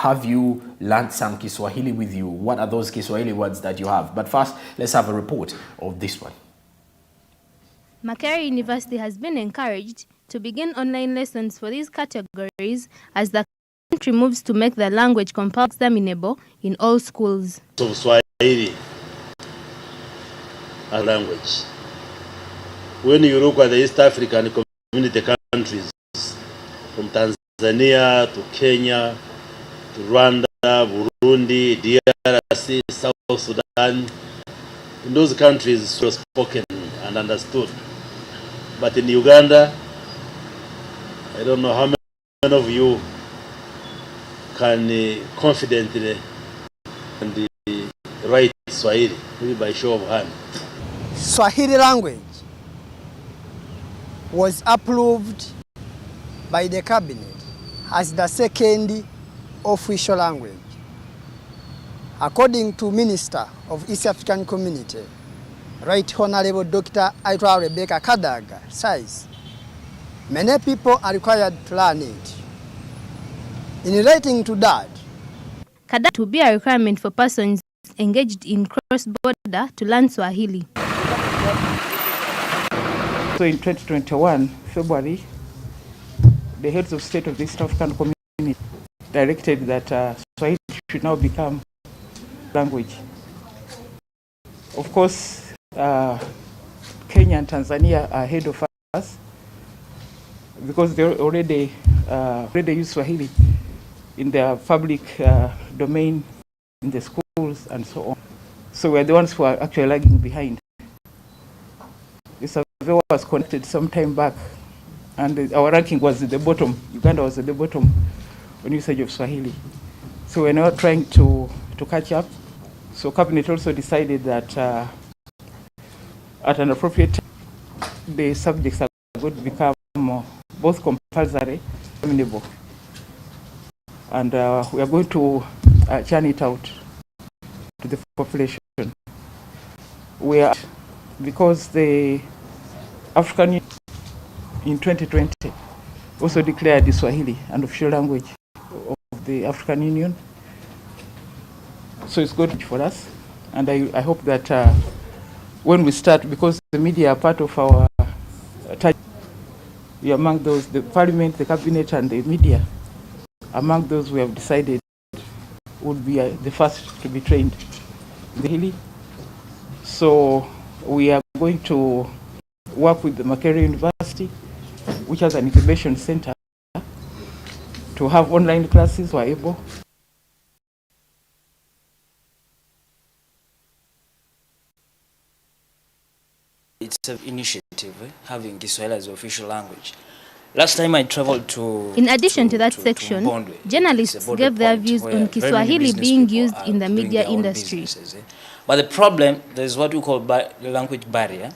have you learned some Kiswahili with you? What are those Kiswahili words that you have? But first, let's have a report of this one. Makerere University has been encouraged to begin online lessons for these categories as the country moves to make the language compulsory examinable in all schools. So Swahili, a language. When you look at the East African community countries, from Tanzania to Kenya to Rwanda, Burundi, DRC, South Sudan, in those countries it was spoken and understood. But in Uganda, I don't know how many of you can confidently and write Swahili, maybe by show of hand. Swahili language was approved by the cabinet as the second official language. According to Minister of East African Community, Right Honorable Dr. Aitwa Rebecca Kadaga says, many people are required to learn it. In relating to that, Kadaga to be a requirement for persons engaged in cross-border to learn Swahili. So in 2021, February, the heads of state of the East African Community directed that Swahili should now become language. Of course, Kenya and Tanzania are ahead of us because they already use Swahili in their public domain, in the schools and so on. So we're the ones who are actually lagging behind. The survey was conducted some time back, and our ranking was at the bottom. Uganda was at the bottom on usage of Swahili. So we're now trying to catch up. So Cabinet also decided that at an appropriate time, the subjects are going to become both compulsory and examinable. And we are going to churn it out to the population. We are, because the African Union in 2020 also declared the Swahili an official language of the African Union. So it's good for us, and I hope that when we start, because the media are part of our we are among those, the parliament, the cabinet, and the media, among those we have decided would be the first to be trained in the Swahili. So we are going to work with the Makerere University, which has an incubation center, to have online classes who are able. It's an initiative, having Kiswahili as the official language. Last time I traveled to... In addition to that section, journalists gave their views on Kiswahili being used in the media industry. But the problem, there's what we call the language barrier.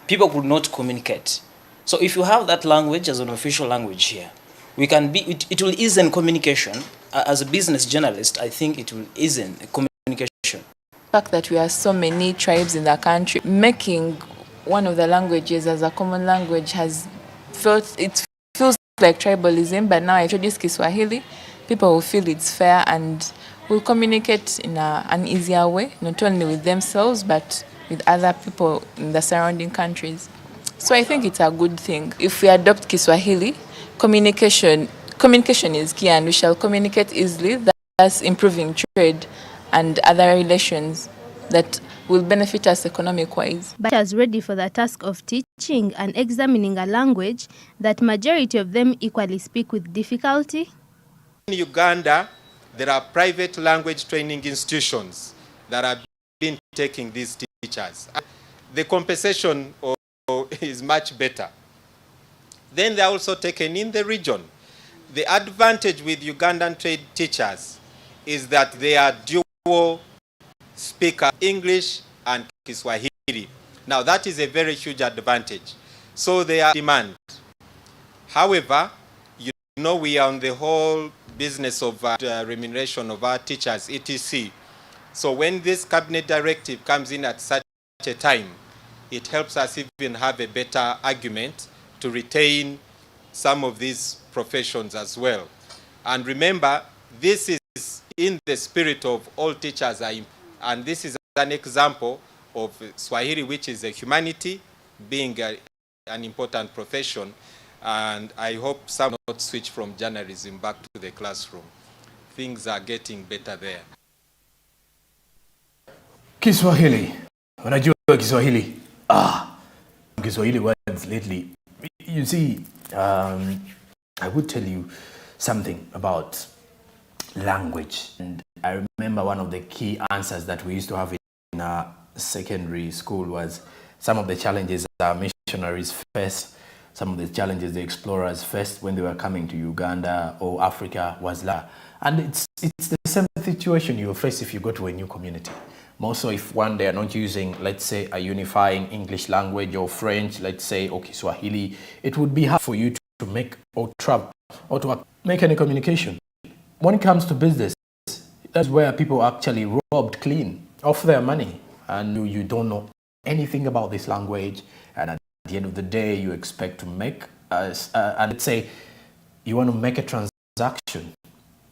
People could not communicate. So if you have that language as an official language here, we can be, it will ease in communication. As a business journalist, I think it will ease in communication. The fact that we have so many tribes in the country, making one of the languages as a common language it feels like tribalism, but now I introduce Kiswahili, people will feel it's fair and will communicate in an easier way, not only with themselves, but with other people in the surrounding countries. So I think it's a good thing. If we adopt Kiswahili, communication is key, and we shall communicate easily, thus improving trade and other relations that will benefit us economic-wise. But is ready for the task of teaching and examining a language that majority of them equally speak with difficulty. In Uganda, there are private language training institutions that have been taking these teachers. The compensation is much better. Then they are also taken in the region. The advantage with Ugandan trade teachers is that they are dual speaker English and Kiswahili. Now that is a very huge advantage. So they are demand. However, you know we are on the whole business of remuneration of our teachers, etc. So when this cabinet directive comes in at such a time, it helps us even have a better argument to retain some of these professions as well. And remember, this is in the spirit of all teachers are, and this is an example of Swahili, which is a humanity, being an important profession, and I hope some will not switch from journalism back to the classroom. Things are getting better there. Kiswahili. Unajua Kiswahili. Kiswahili words lately. You see, I would tell you something about language. And I remember one of the key answers that we used to have in our secondary school was some of the challenges our missionaries faced, some of the challenges the explorers faced when they were coming to Uganda or Africa was that. And it's the same situation you'll face if you go to a new community. More so if one, they are not using, let's say, a unifying English language or French, let's say, or Swahili, it would be hard for you to make or travel or to make any communication. When it comes to business, that's where people are actually robbed clean of their money, and you don't know anything about this language, and at the end of the day, you expect to make, and let's say you want to make a transaction.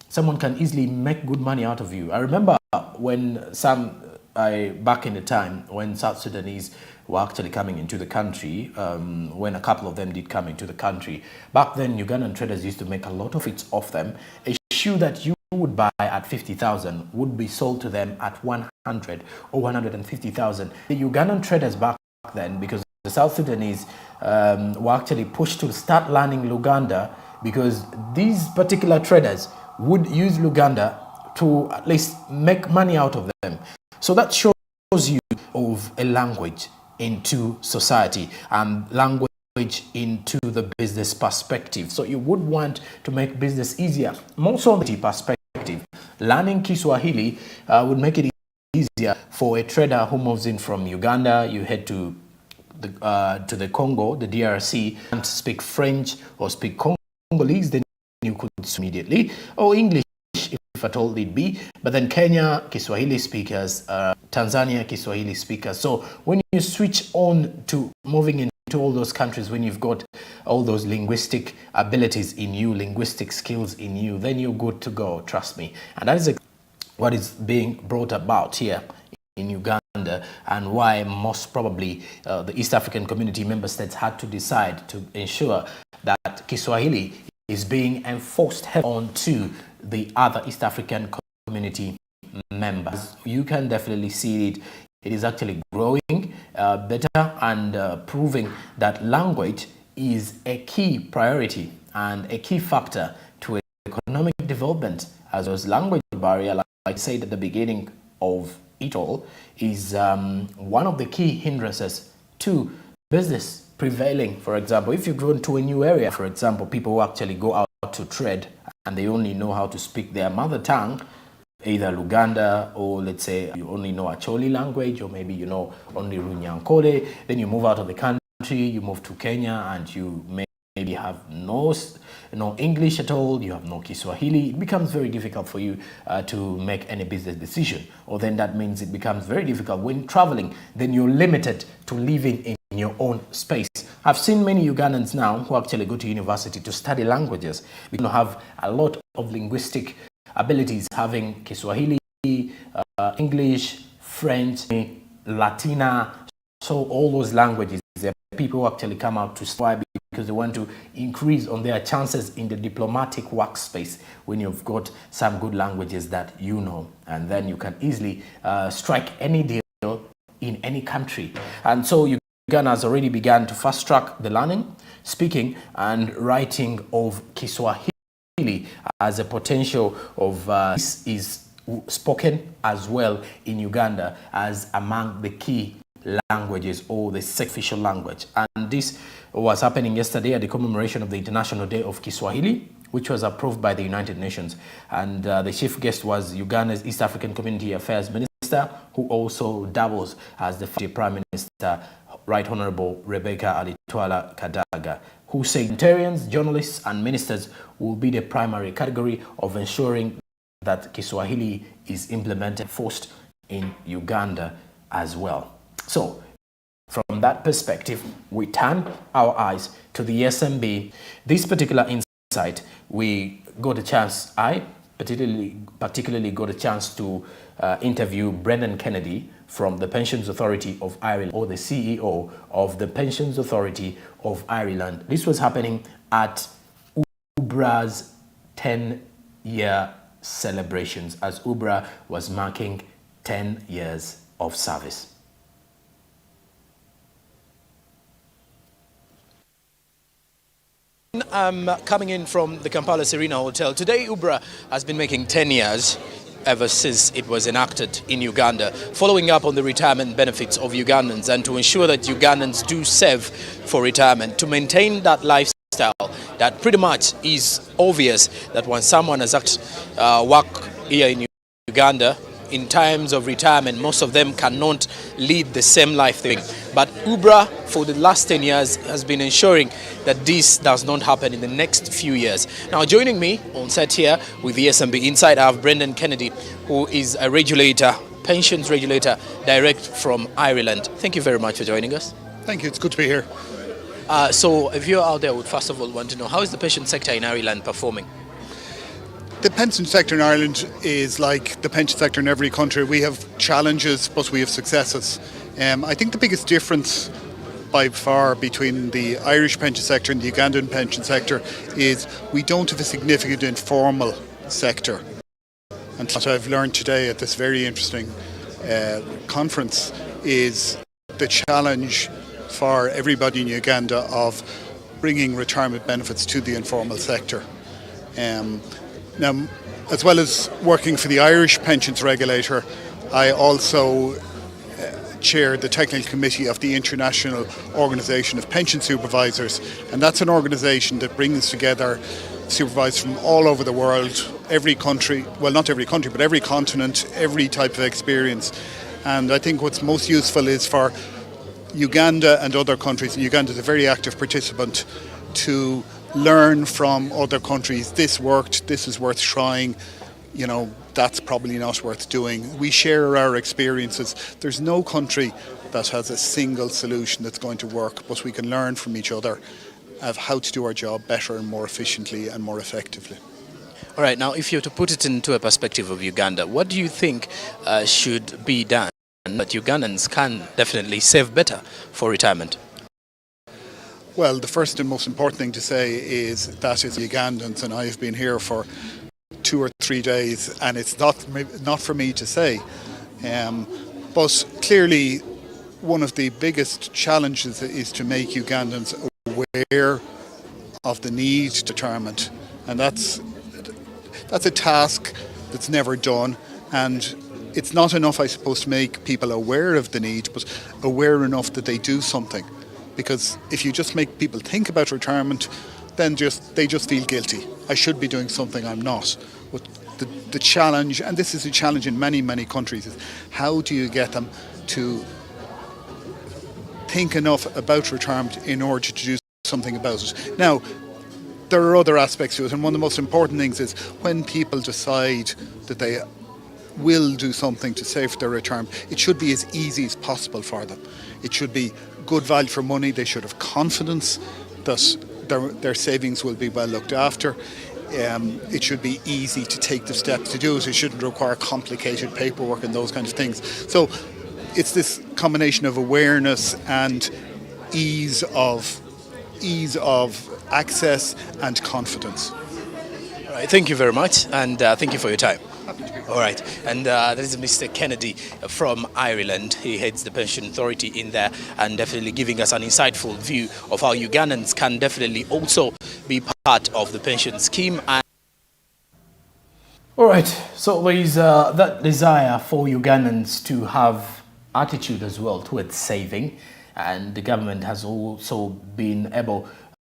Someone can easily make good money out of you. I remember when back in the time when South Sudanese were actually coming into the country, when a couple of them did come into the country, back then Ugandan traders used to make a lot of it off them. A shoe that you would buy at 50,000 would be sold to them at 100 or 150,000. The Ugandan traders back then, because the South Sudanese were actually pushed to start learning Luganda, because these particular traders would use Luganda to at least make money out of them. So that shows you of a language into society and language into the business perspective. So you would want to make business easier. More so on the perspective, learning Kiswahili would make it easier for a trader who moves in from Uganda. You head to the Congo, the DRC, and speak French or speak Congolese, then you could immediately, or English if at all it be. But then Kenya, Kiswahili speakers, Tanzania, Kiswahili speakers. So when you switch on to moving into all those countries, when you've got all those linguistic abilities in you, linguistic skills in you, then you're good to go, trust me. And that is what is being brought about here in Uganda, and why most probably the East African Community member states had to decide to ensure that Kiswahili is being enforced onto the other East African Community members. You can definitely see it. It is actually growing better and proving that language is a key priority and a key factor to economic development, as well as language barrier, like I said at the beginning of it all, is one of the key hindrances to business prevailing. For example, if you go into a new area, for example, people who actually go out to trade and they only know how to speak their mother tongue, either Luganda, or let's say you only know Acholi language, or maybe you know only Runyankole, then you move out of the country, you move to Kenya, and you maybe have no English at all, you have no Kiswahili. It becomes very difficult for you to make any business decision, or then that means it becomes very difficult when traveling. Then you're limited to living in your own space. I've seen many Ugandans now who actually go to university to study languages. We have a lot of linguistic abilities, having Kiswahili, English, French, Latina, so all those languages. There are people who actually come out to study because they want to increase on their chances in the diplomatic workspace when you've got some good languages that you know, and then you can easily strike any deal in any country. And so Uganda has already begun to fast track the learning, speaking and writing of Kiswahili as a potential of this is spoken as well in Uganda as among the key languages, or the official language. And this was happening yesterday at the commemoration of the International Day of Kiswahili, which was approved by the United Nations. And the chief guest was Uganda's East African Community Affairs Minister, who also doubles as the Prime Minister, Right Honorable Rebecca Alitwala Kadaga, who said parliamentarians, journalists and ministers will be the primary category of ensuring that Kiswahili is implemented, forced in Uganda as well. So from that perspective, we turn our eyes to the SMB. This particular insight, we got a chance, particularly got a chance to interview Brendan Kennedy from the Pensions Authority of Ireland, or the CEO of the Pensions Authority of Ireland. This was happening at UBRA's 10-year celebrations, as UBRA was marking 10 years of service. I'm coming in from the Kampala Serena Hotel. Today, UBRA has been making 10 years ever since it was enacted in Uganda, following up on the retirement benefits of Ugandans and to ensure that Ugandans do save for retirement, to maintain that lifestyle that pretty much is obvious that when someone has worked here in Uganda, in times of retirement, most of them cannot lead the same life thing. But UBRA, for the last 10 years, has been ensuring that this does not happen in the next few years. Now, joining me on set here with the SMB Inside, I have Brendan Kennedy, who is a regulator, pensions regulator, direct from Ireland. Thank you very much for joining us. Thank you, it's good to be here. So if you're out there, would first of all want to know, how is the pension sector in Ireland performing? The pension sector in Ireland is like the pension sector in every country. We have challenges, but we have successes. I think the biggest difference by far between the Irish pension sector and the Ugandan pension sector is we don't have a significant informal sector. And what I've learned today at this very interesting conference is the challenge for everybody in Uganda of bringing retirement benefits to the informal sector. Now, as well as working for the Irish pensions regulator, I also chair the technical committee of the International Organisation of Pension Supervisors, and that's an organisation that brings together supervisors from all over the world, every country, well, not every country, but every continent, every type of experience. And I think what's most useful is for Uganda and other countries, and Uganda is a very active participant, to learn from other countries. This worked, this is worth trying, you know, that's probably not worth doing. We share our experiences. There's no country that has a single solution that's going to work, but we can learn from each other of how to do our job better and more efficiently and more effectively. All right, now if you're to put it into a perspective of Uganda, what do you think should be done that Ugandans can definitely save better for retirement? Well, the first and most important thing to say is that is Ugandans, and I have been here for 2 or 3 days, and it's not for me to say. But clearly, one of the biggest challenges is to make Ugandans aware of the need to retirement, and that's a task that's never done. And it's not enough, I suppose, to make people aware of the need, but aware enough that they do something. Because if you just make people think about retirement, then they just feel guilty. I should be doing something, I'm not. But the challenge, and this is a challenge in many, many countries, is how do you get them to think enough about retirement in order to do something about it. Now, there are other aspects to it, and one of the most important things is when people decide that they will do something to save for their retirement, it should be as easy as possible for them. It should be good value for money. They should have confidence that their savings will be well looked after. It should be easy to take the steps to do it. It shouldn't require complicated paperwork and those kind of things. So it's this combination of awareness and ease of access and confidence. All right, thank you very much, and thank you for your time. All right, and that is Mr. Kennedy from Ireland. He heads the Pension Authority in there, and definitely giving us an insightful view of how Ugandans can definitely also be part of the pension scheme. All right, so there is that desire for Ugandans to have attitude as well towards saving, and the government has also been able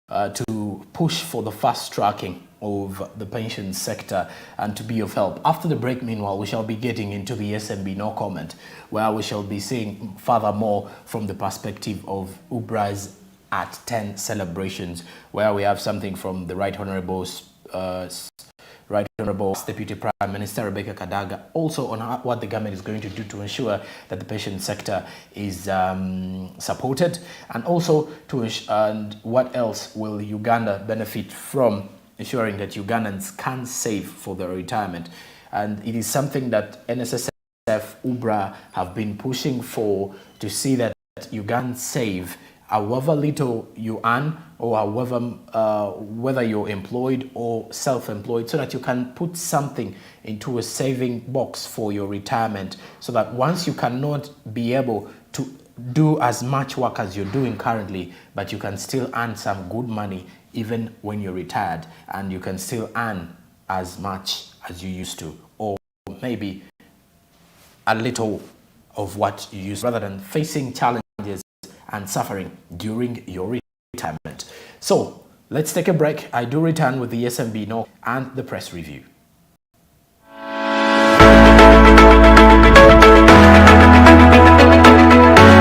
to push for the fast tracking of the pension sector and to be of help. After the break, meanwhile, we shall be getting into the SMB No Comment, where we shall be seeing furthermore from the perspective of UBRA's at 10 celebrations, where we have something from the Right Honourable Deputy Prime Minister Rebecca Kadaga, also on what the government is going to do to ensure that the pension sector is supported, and also to and what else will Uganda benefit from ensuring that Ugandans can save for their retirement. And it is something that NSSF, UBRA have been pushing for, to see that Ugandans save however little you earn, or however, whether you're employed or self-employed, so that you can put something into a saving box for your retirement, so that once you cannot be able to do as much work as you're doing currently, but you can still earn some good money even when you're retired, and you can still earn as much as you used to, or maybe a little of what you used, rather than facing challenges and suffering during your retirement. So let's take a break. I do return with the SMB North and the press review.